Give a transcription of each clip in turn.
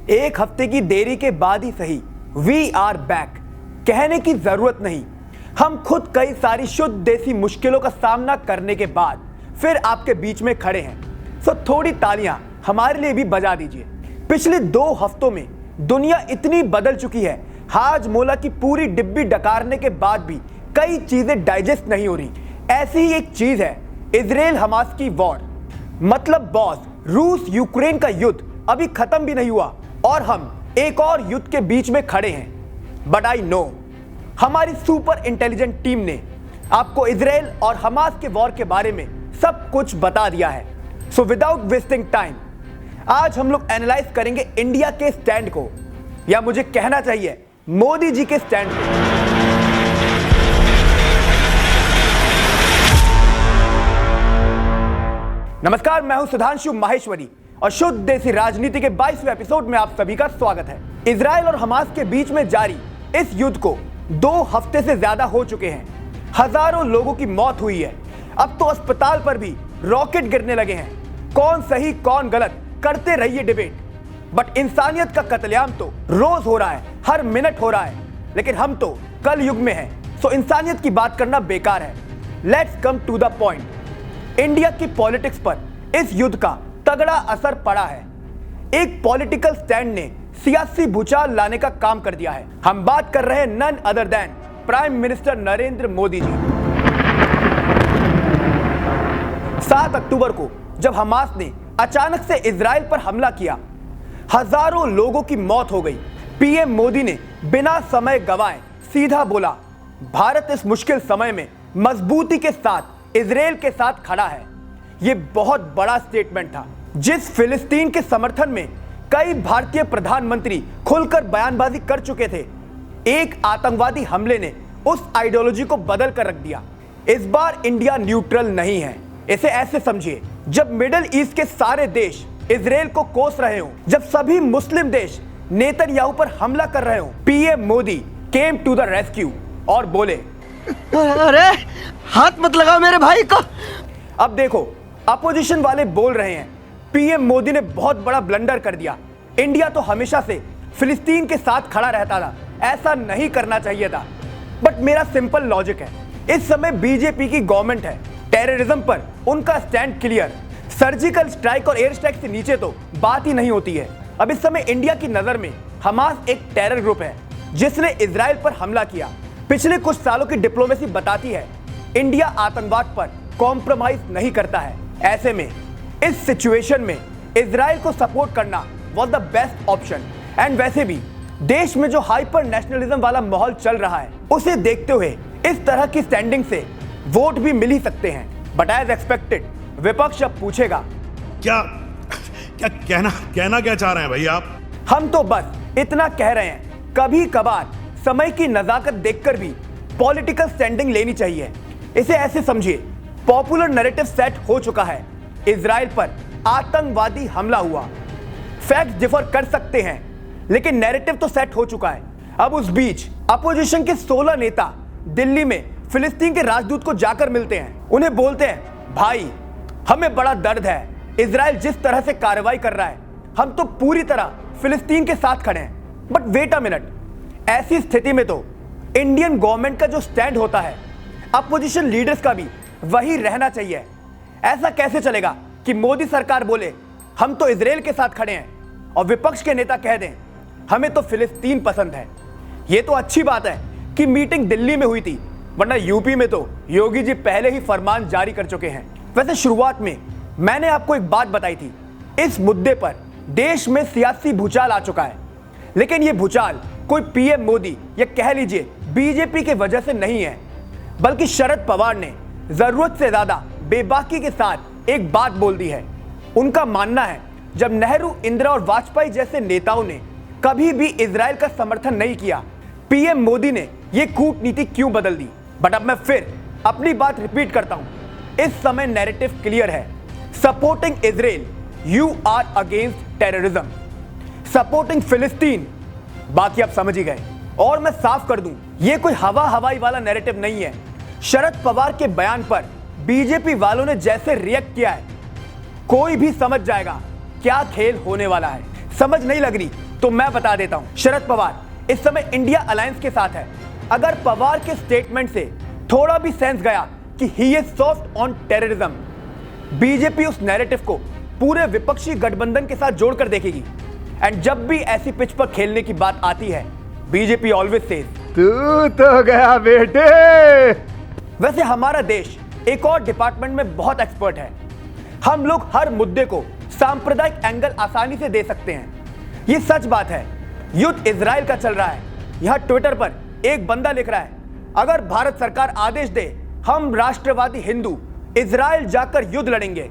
एक हफ्ते की देरी के बाद ही सही, वी आर बैक। कहने की जरूरत नहीं, हम खुद कई सारी शुद्ध देसी मुश्किलों का सामना करने के बाद फिर आपके बीच में खड़े हैं। सो थोड़ी तालियां हमारे लिए भी बजा दीजिए। पिछले 2 हफ्तों में दुनिया इतनी बदल चुकी है, हाजमोला की पूरी डिब्बी डकारने के बाद भी कई चीजें डाइजेस्ट नहीं हो रही। ऐसी ही एक चीज है इजराइल हमास की वॉर। मतलब बॉस, रूस यूक्रेन का युद्ध अभी खत्म भी नहीं हुआ और हम एक और युद्ध के बीच में खड़े हैं। बट आई नो, हमारी सुपर इंटेलिजेंट टीम ने आपको इजराइल और हमास के वॉर के बारे में सब कुछ बता दिया है। सो विदाउट वेस्टिंग टाइम, आज हम लोग एनालाइज करेंगे इंडिया के स्टैंड को, या मुझे कहना चाहिए मोदी जी के स्टैंड को। नमस्कार, मैं हूं सुधांशु माहेश्वरी और शुद्ध देसी राजनीति के 22वें एपिसोड में आप सभी का स्वागत है। इजराइल और हमास के बीच में जारी इस युद्ध को 2 हफ्ते से ज्यादा हो चुके हैं। हजारों लोगों की मौत हुई है। अब तो अस्पताल पर भी रॉकेट गिरने लगे हैं। कौन सही कौन गलत करते रहिए डिबेट, बट इंसानियत का कत्लेआम तो रोज हो रहा है, हर मिनट हो रहा है। लेकिन हम तो कल युग में हैं, सो इंसानियत की बात करना बेकार है। Let's come to the point. India की पॉलिटिक्स पर इस युद्ध का तगड़ा असर पड़ा है। एक पॉलिटिकल स्टैंड ने सियासी भूचाल लाने का काम कर दिया है। हम बात कर रहे हैं none other than prime minister Narendra Modi ji. 7 अक्टूबर को जब हमास ने अचानक से इजराइल पर हमला किया, हजारों लोगों की मौत हो गई। पीएम मोदी ने बिना समय गवाए सीधा बोला, भारत इस मुश्किल समय में मजबूती के साथ इजराइल के साथ खड़ा है। यह बहुत बड़ा स्टेटमेंट था, जिस फिलिस्तीन के समर्थन में कई भारतीय प्रधानमंत्री खुलकर बयानबाजी कर चुके थे। एक आतंकवादी हमले ने उस आइडियोलॉजी को बदल कर रख दिया। इस बार इंडिया न्यूट्रल नहीं है। इसे ऐसे समझिए, जब मिडिल ईस्ट के सारे देश इजराइल को कोस रहे हो, जब सभी मुस्लिम देश नेतन्याहू पर हमला कर रहे हो, PM Modi came to the rescue और बोले, अरे हाथ मत लगाओ मेरे भाई को। अब देखो, अपोजिशन वाले बोल रहे हैं पीएम मोदी ने बहुत बड़ा ब्लंडर कर दिया। इंडिया तो हमेशा से फिलिस्तीन के साथ खड़ा रहता था, ऐसा नहीं करना चाहिए था। बट मेरा सिंपल लॉजिक है, इस समय बीजेपी की गवर्नमेंट है, टेररिज्म पर उनका स्टैंड क्लियर। सर्जिकल स्ट्राइक और एयर स्ट्राइक से नीचे तो बात ही नहीं होती है। अब इस समय इंडिया की नजर में हमास एक टेरर ग्रुप है जिसने इजराइल पर हमला किया। पिछले कुछ सालों की डिप्लोमेसी बताती है इंडिया आतंकवाद पर कॉम्प्रोमाइज नहीं करता है। ऐसे में इस सिचुएशन में इजराइल को सपोर्ट करना was the best option. And वैसे भी देश में जो हाइपर नेशनलिज्म वाला माहौल चल रहा है, उसे देखते हुए इस तरह की स्टैंडिंग से वोट भी मिल ही सकते हैं। बट एज एक्सपेक्टेड विपक्ष अब पूछेगा, क्या क्या कहना क्या चाह रहे हैं भाई आप? हम तो बस इतना कह रहे हैं, कभी कभार समय की नजाकत देखकर भी पॉलिटिकल स्टैंडिंग लेनी चाहिए। इसे ऐसे समझिए, पॉपुलर नैरेटिव सेट हो चुका है, इजराइल पर आतंकवादी हमला हुआ। फैक्ट्स डिफर कर सकते हैं, लेकिन नैरेटिव तो सेट हो चुका है। अब उस बीच अपोजिशन के 16 नेता दिल्ली में फिलिस्तीन के राजदूत को जाकर मिलते हैं। उन्हें बोलते हैं, भाई हमें बड़ा दर्द है, इजराइल जिस तरह से कार्रवाई कर रहा है, हम तो पूरी तरह फिलिस्तीन के साथ खड़े हैं। बट वेट अ मिनट, ऐसी स्थिति में तो इंडियन गवर्नमेंट का जो स्टैंड होता है, अपोजिशन लीडर्स का भी वही रहना चाहिए। ऐसा कैसे चलेगा कि मोदी सरकार बोले हम तो इजराइल के साथ खड़े हैं और विपक्ष के नेता कह दें हमें तो फिलिस्तीन पसंद है। यह तो अच्छी बात है कि मीटिंग दिल्ली में हुई थी, वरना यूपी में तो योगी जी पहले ही फरमान जारी कर चुके हैं। वैसे शुरुआत में मैंने आपको एक बात बताई थी, इस मुद्दे पर देश में सियासी भूचाल आ चुका है। लेकिन यह भूचाल कोई पीएम मोदी या कह लीजिए बीजेपी की वजह से नहीं है, बल्कि शरद पवार ने जरूरत से ज्यादा बेबाकी के साथ एक बात बोल दी है। उनका मानना है जब नेहरू, इंदिरा और वाजपेयी जैसे नेताओं ने कभी भी इजराइल का समर्थन नहीं किया, पीएम मोदी ने यह कूटनीति क्यों बदल दी। बट अब मैं फिर अपनी बात रिपीट करता हूं, इस समय नैरेटिव क्लियर है, supporting Israel you are against terrorism, supporting फिलिस्तीन बाकी आप समझ ही गए। और मैं साफ कर दूं, यह कोई हवाई वाला नैरेटिव नहीं है। शरद पवार के बयान पर बीजेपी वालों ने जैसे रिएक्ट किया है, कोई भी समझ जाएगा क्या खेल होने वाला है। समझ नहीं लग रही तो मैं बता देता हूं, शरद पवार इस समय इंडिया अलायंस के साथ है। अगर पवार के स्टेटमेंट से थोड़ा भी सेंस गया कि he is soft on terrorism, BJP उस नैरेटिव को पूरे विपक्षी गठबंधन के साथ जोड़कर देखेगी। एंड जब भी ऐसी पिच पर खेलने की बात आती है, बीजेपी ऑलवेज सेज तू तो गया बेटे। वैसे हमारा देश एक और डिपार्टमेंट में बहुत एक्सपर्ट है। हम लोग हर मुद्दे को सांप्रदायिक एंगल आसानी से दे सकते हैं। ये सच बात है। युद्ध इजराइल का चल रहा है। यहां ट्विटर पर एक बंदा लिख रहा है, अगर भारत सरकार आदेश दे, हम राष्ट्रवादी हिंदू इजराइल जाकर युद्ध लड़ेंगे।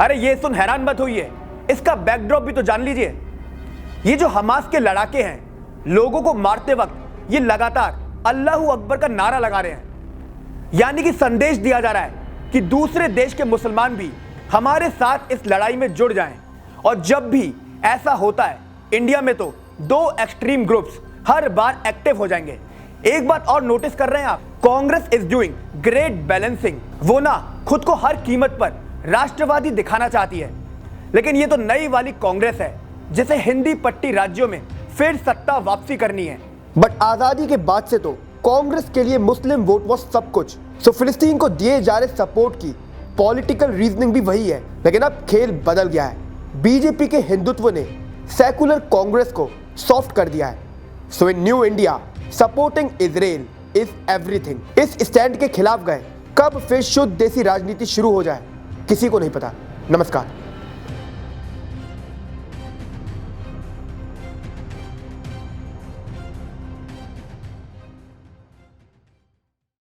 अरे ये सुन हैरान मत होइए, इसका बैकड्रॉप भी तो जान लीजिए। ये जो हमास के लड़ाके हैं, लोगों को मारते वक्त ये लगातार अल्लाहू अकबर का नारा लगा रहे हैं। यानी कि संदेश दिया जा रहा है कि दूसरे देश के मुसलमान भी हमारे साथ इस लड़ाई में जुड़ जाएं। और जब भी ऐसा होता है, इंडिया में तो दो एक्सट्रीम ग्रुप्स हर बार एक्टिव हो जाएंगे। एक बात और नोटिस कर रहे हैं आप, Congress is doing great balancing. वो ना खुद को हर कीमत पर राष्ट्रवादी दिखाना चाहती है, लेकिन ये तो नई वाली कांग्रेस है जिसे हिंदी पट्टी राज्यों में फिर सत्ता वापसी करनी है। बट आजादी के बाद से तो कांग्रेस के लिए मुस्लिम वोट वो सब कुछ। सो फिलिस्तीन को दिए जा रहे सपोर्ट की पॉलिटिकल रीजनिंग भी वही है, लेकिन अब खेल बदल गया है। बीजेपी के हिंदुत्व ने सेकुलर कांग्रेस को सॉफ्ट कर दिया है। So in new India supporting Israel is everything. इस स्टैंड के खिलाफ गए कब फिर शुद्ध देसी राजनीति शुरू हो जाए, किसी को नहीं पता। नमस्कार।